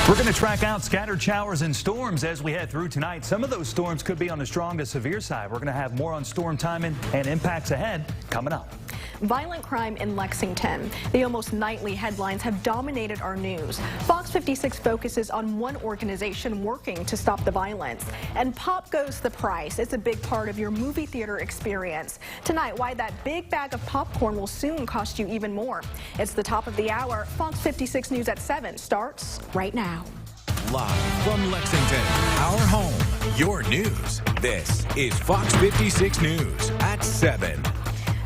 We're going to track out scattered showers and storms as we head through tonight. Some of those storms could be on the strong to severe side. We're going to have more on storm timing and impacts ahead coming up. Violent crime in Lexington. The almost nightly headlines have dominated our news. Fox 56 focuses on one organization working to stop the violence. And pop goes the price. It's a big part of your movie theater experience. Tonight, why that big bag of popcorn will soon cost you even more. It's the top of the hour. Fox 56 News at 7 starts right now. Live from Lexington, our home, your news. This is Fox 56 News at 7.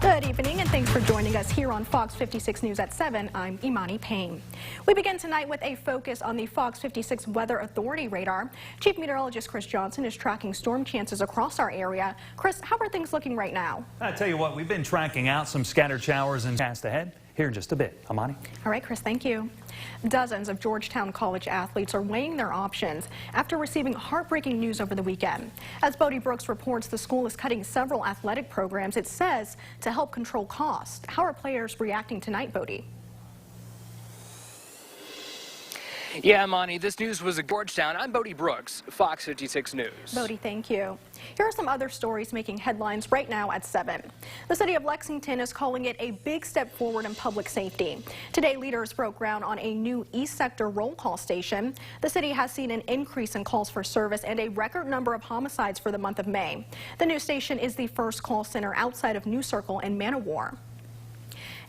Good evening and thanks for joining us here on Fox 56 News at 7. I'm Imani Payne. We begin tonight with a focus on the Fox 56 Weather Authority radar. Chief Meteorologist Chris Johnson is tracking storm chances across our area. Chris, how are things looking right now? I tell you what, we've been tracking out some scattered showers and cast ahead here in just a bit. Imani? All right, Chris, thank you. Dozens of Georgetown College athletes are weighing their options after receiving heartbreaking news over the weekend. As Bodie Brooks reports, the school is cutting several athletic programs, it says, to help control costs. How are players reacting tonight, Bodie? Yeah, Imani, this news was at Georgetown. I'm Bodie Brooks, Fox 56 News. Bodie, thank you. Here are some other stories making headlines right now at 7. The city of Lexington is calling it a big step forward in public safety. Today, leaders broke ground on a new East Sector roll call station. The city has seen an increase in calls for service and a record number of homicides for the month of May. The new station is the first call center outside of New Circle and Manowar.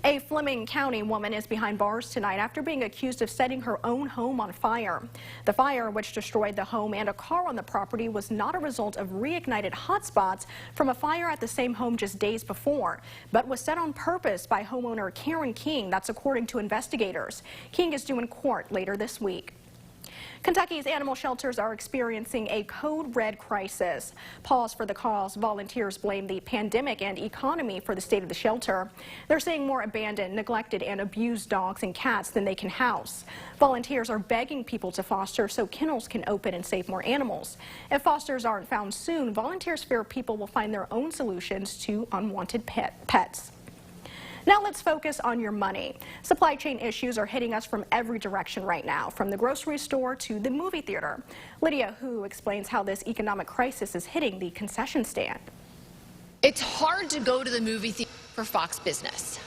A Fleming County woman is behind bars tonight after being accused of setting her own home on fire. The fire, which destroyed the home and a car on the property, was not a result of reignited hotspots from a fire at the same home just days before, but was set on purpose by homeowner Karen King. That's according to investigators. King is due in court later this week. Kentucky's animal shelters are experiencing a code red crisis. Pause for the cause. Volunteers blame the pandemic and economy for the state of the shelter. They're seeing more abandoned, neglected, and abused dogs and cats than they can house. Volunteers are begging people to foster so kennels can open and save more animals. If fosters aren't found soon, volunteers fear people will find their own solutions to unwanted pets. Now let's focus on your money. Supply chain issues are hitting us from every direction right now, from the grocery store to the movie theater. Lydia Hu explains how this economic crisis is hitting the concession stand. It's hard to go to the movie theater for Fox Business.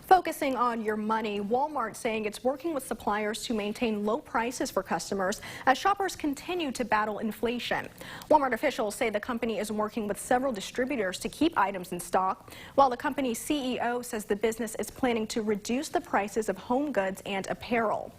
Focusing on your money, Walmart saying it's working with suppliers to maintain low prices for customers as shoppers continue to battle inflation. Walmart officials say the company is working with several distributors to keep items in stock, while the company's CEO says the business is planning to reduce the prices of home goods and apparel.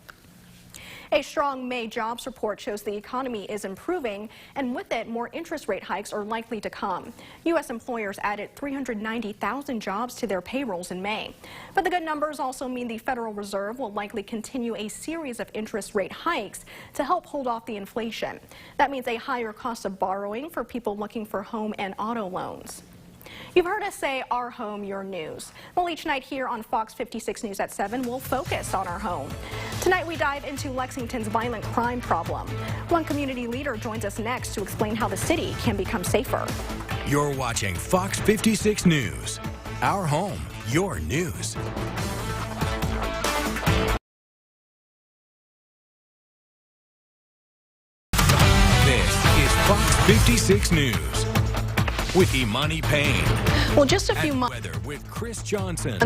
A strong May jobs report shows the economy is improving, and with it, more interest rate hikes are likely to come. U.S. employers added 390,000 jobs to their payrolls in May. But the good numbers also mean the Federal Reserve will likely continue a series of interest rate hikes to help hold off the inflation. That means a higher cost of borrowing for people looking for home and auto loans. You've heard us say our home, your news. Well, each night here on Fox 56 News at 7, we'll focus on our home. Tonight we dive into Lexington's violent crime problem. One community leader joins us next to explain how the city can become safer. You're watching Fox 56 News, our home, your news. This is Fox 56 News. With Imani Payne. Well, just a few months. Weather with Chris Johnson.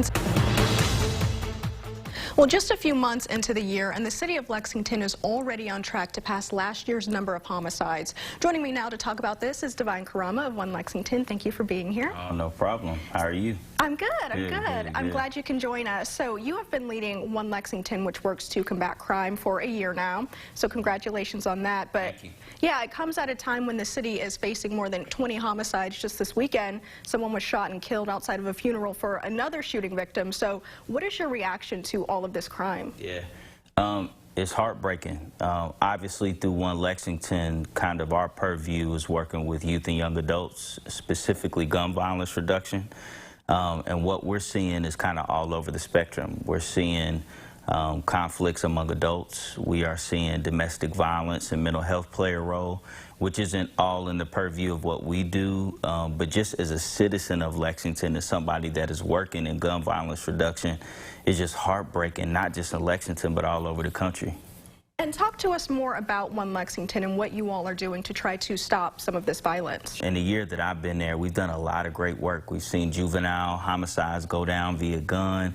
Well, just a few months into the year, and the city of Lexington is already on track to pass last year's number of homicides. Joining me now to talk about this is Divine Karama of One Lexington. Thank you for being here. Oh, no problem. How are you? I'm good. I'm good. I'm glad you can join us. So you have been leading One Lexington, which works to combat crime, for a year now. So congratulations on that. But thank you. Yeah, it comes at a time when the city is facing more than 20 homicides. Just this weekend, someone was shot and killed outside of a funeral for another shooting victim. So what is your reaction to all of this crime? Yeah. It's heartbreaking. Obviously, through One Lexington, kind of our purview is working with youth and young adults, specifically gun violence reduction. And what we're seeing is kind of all over the spectrum. We're seeing conflicts among adults. We are seeing domestic violence and mental health play a role, which isn't all in the purview of what we do, but just as a citizen of Lexington, as somebody that is working in gun violence reduction, is just heartbreaking, not just in Lexington, but all over the country. And talk to us more about One Lexington and what you all are doing to try to stop some of this violence. In the year that I've been there, we've done a lot of great work. We've seen juvenile homicides go down via gun.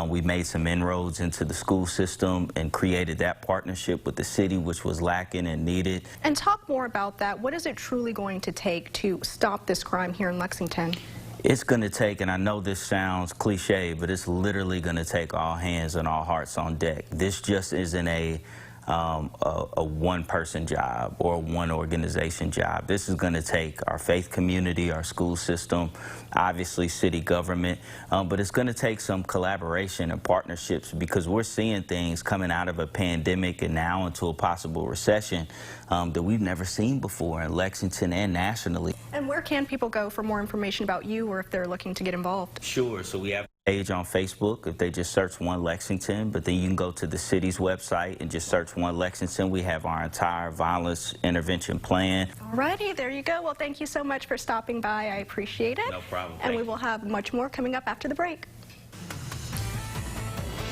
We've made some inroads into the school system and created that partnership with the city, which was lacking and needed. And talk more about that. What is it truly going to take to stop this crime here in Lexington? It's going to take, and I know this sounds cliche, but it's literally going to take all hands and all hearts on deck. This just isn't a one-person job or a one-organization job. This is going to take our faith community, our school system, obviously city government, but it's going to take some collaboration and partnerships because we're seeing things coming out of a pandemic and now into a possible recession that we've never seen before in Lexington and nationally. And where can people go for more information about you or if they're looking to get involved? Sure. So we have a page on Facebook if they just search One Lexington, but then you can go to the city's website and just search One Lexington. We have our entire violence intervention plan. Alrighty, there you go. Well, thank you so much for stopping by. I appreciate it. No problem. And we will have much more coming up after the break.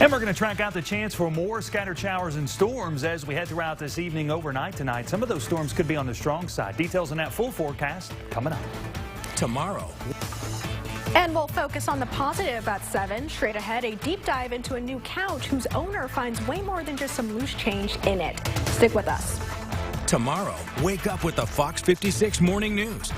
And we're going to track out the chance for more scattered showers and storms as we head throughout this evening overnight tonight. Some of those storms could be on the strong side. Details on that full forecast coming up. Tomorrow. And we'll focus on the positive at 7. Straight ahead, a deep dive into a new couch whose owner finds way more than just some loose change in it. Stick with us. Tomorrow, wake up with the Fox 56 Morning News.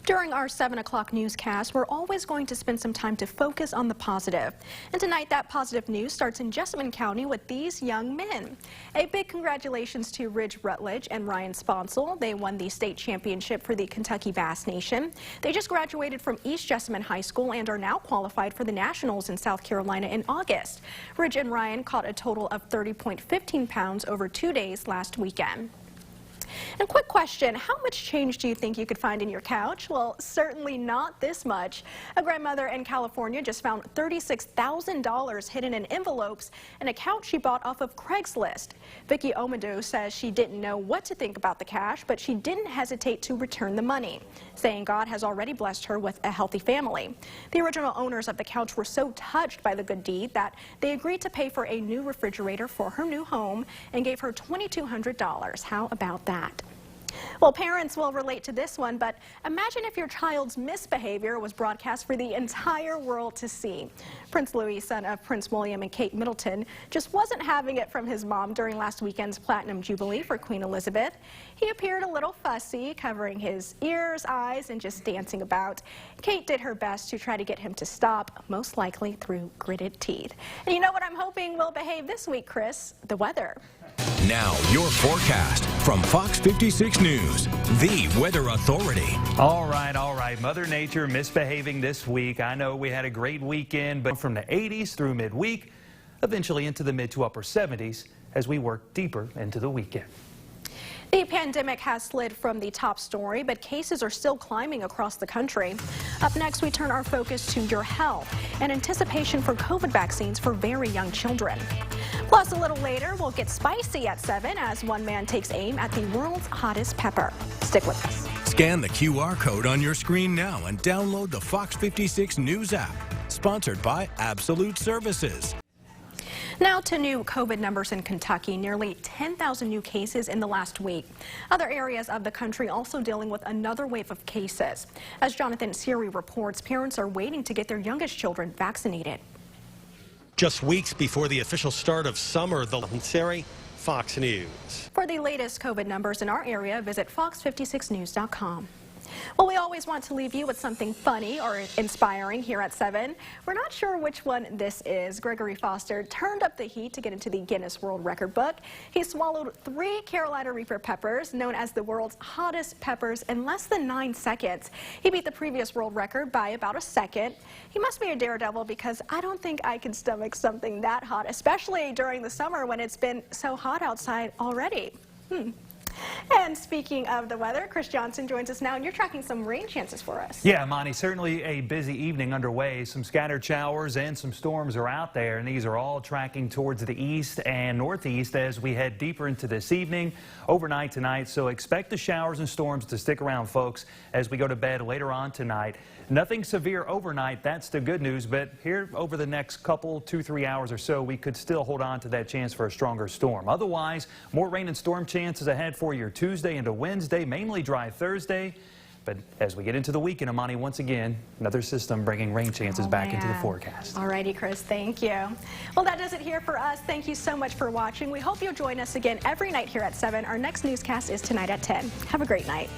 During our 7 o'clock newscast, we're always going to spend some time to focus on the positive. And tonight, that positive news starts in Jessamine County with these young men. A big congratulations to Ridge Rutledge and Ryan Sponsel. They won the state championship for the Kentucky Bass Nation. They just graduated from East Jessamine High School and are now qualified for the Nationals in South Carolina in August. Ridge and Ryan caught a total of 30.15 pounds over 2 days last weekend. And quick question, how much change do you think you could find in your couch? Well, certainly not this much. A grandmother in California just found $36,000 hidden in envelopes in a couch she bought off of Craigslist. Vicki Omedo says she didn't know what to think about the cash, but she didn't hesitate to return the money, saying God has already blessed her with a healthy family. The original owners of the couch were so touched by the good deed that they agreed to pay for a new refrigerator for her new home and gave her $2,200. How about that? Well, parents will relate to this one, but imagine if your child's misbehavior was broadcast for the entire world to see. Prince Louis, son of Prince William and Kate Middleton, just wasn't having it from his mom during last weekend's Platinum Jubilee for Queen Elizabeth. He appeared a little fussy, covering his ears, eyes, and just dancing about. Kate did her best to try to get him to stop, most likely through gritted teeth. And you know what I'm hoping will behave this week, Chris? The weather. Now, your forecast from Fox 56 News, the weather authority. All right. Mother Nature misbehaving this week. I know we had a great weekend, but from the 80s through midweek, eventually into the mid to upper 70s as we work deeper into the weekend. The pandemic has slid from the top story, but cases are still climbing across the country. Up next, we turn our focus to your health and anticipation for COVID vaccines for very young children. Plus, a little later, we'll get spicy at 7 as one man takes aim at the world's hottest pepper. Stick with us. Scan the QR code on your screen now and download the Fox 56 News app. Sponsored by Absolute Services. Now to new COVID numbers in Kentucky, nearly 10,000 new cases in the last week. Other areas of the country also dealing with another wave of cases. As Jonathan Siri reports, parents are waiting to get their youngest children vaccinated. Just weeks before the official start of summer, Siri, Fox News. For the latest COVID numbers in our area, visit fox56news.com. Well, we always want to leave you with something funny or inspiring here at 7. We're not sure which one this is. Gregory Foster turned up the heat to get into the Guinness World Record book. He swallowed 3 Carolina Reaper peppers, known as the world's hottest peppers, in less than 9 seconds. He beat the previous world record by about a second. He must be a daredevil because I don't think I can stomach something that hot, especially during the summer when it's been so hot outside already. And speaking of the weather, Chris Johnson joins us now, and you're tracking some rain chances for us. Yeah, Monty, certainly a busy evening underway. Some scattered showers and some storms are out there, and these are all tracking towards the east and northeast as we head deeper into this evening, overnight tonight. So expect the showers and storms to stick around, folks, as we go to bed later on tonight. Nothing severe overnight, that's the good news, but here over the next couple, 2-3 hours or so, we could still hold on to that chance for a stronger storm. Otherwise, more rain and storm chances ahead for your Tuesday into Wednesday, mainly dry Thursday. But as we get into the weekend, Amani, once again, another system bringing rain chances back into the forecast. All righty, Chris, thank you. Well, that does it here for us. Thank you so much for watching. We hope you'll join us again every night here at 7. Our next newscast is tonight at 10. Have a great night.